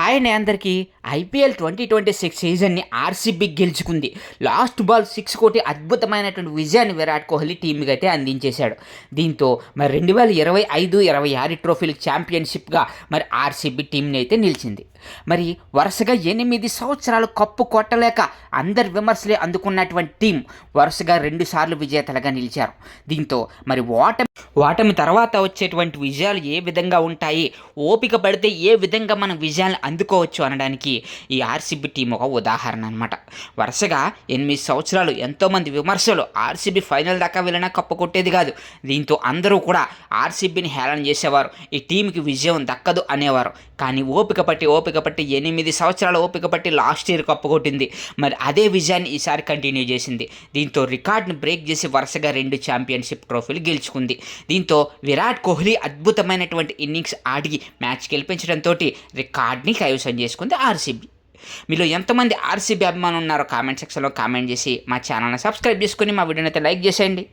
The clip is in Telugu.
హాయ్ అండి అందరికీ. ఐపీఎల్ 2026 సీజన్ని ఆర్సీబీ గెలుచుకుంది. లాస్ట్ బాల్ 6 కొట్టి అద్భుతమైనటువంటి విజయాన్ని విరాట్ కోహ్లీ టీంకి అయితే అందించేశాడు. దీంతో మరి 2025-26 ట్రోఫీలకు ఛాంపియన్షిప్గా మరి ఆర్సీబీ టీంని అయితే నిలిచింది. మరి వరుసగా 8 సంవత్సరాలు కప్పు కొట్టలేక అందరి విమర్శలే అందుకున్నటువంటి టీం వరుసగా 2 సార్లు విజేతలుగా నిలిచారు. దీంతో మరి ఓటమి తర్వాత వచ్చేటువంటి విజయాలు ఏ విధంగా ఉంటాయి, ఓపిక పడితే ఏ విధంగా మనం విజయాన్ని అందుకోవచ్చు అనడానికి ఈ ఆర్సీబీ టీం ఒక ఉదాహరణ అనమాట. వరుసగా 8 సంవత్సరాలు ఎంతోమంది విమర్శలు ఆర్సీబీ ఫైనల్ దాకా వెళ్ళినా కప్పు కొట్టేది కాదు. దీంతో అందరూ కూడా ఆర్సీబీని హేళన చేసేవారు, ఈ టీంకి విజయం దక్కదు అనేవారు. కానీ ఓపిక పట్టి 8 సంవత్సరాల ఓపిక పట్టి లాస్ట్ ఇయర్ కప్పు కొట్టింది. మరి అదే విజయాన్ని ఈసారి కంటిన్యూ చేసింది. దీంతో రికార్డ్ని బ్రేక్ చేసి వరుసగా 2 ఛాంపియన్షిప్ ట్రోఫీలు గెలుచుకుంది. దీంతో విరాట్ కోహ్లీ అద్భుతమైనటువంటి ఇన్నింగ్స్ ఆడి మ్యాచ్ గెలిపించడంతో రికార్డ్ని కైవసం చేసుకుంది ఆర్సీబీ. మీలో ఎంతమంది ఆర్సీబీ అభిమానులు ఉన్నారో కామెంట్ సెక్షన్లో కామెంట్ చేసి మా ఛానల్ని సబ్స్క్రైబ్ చేసుకొని మా వీడియోని అయితే లైక్ చేసేయండి.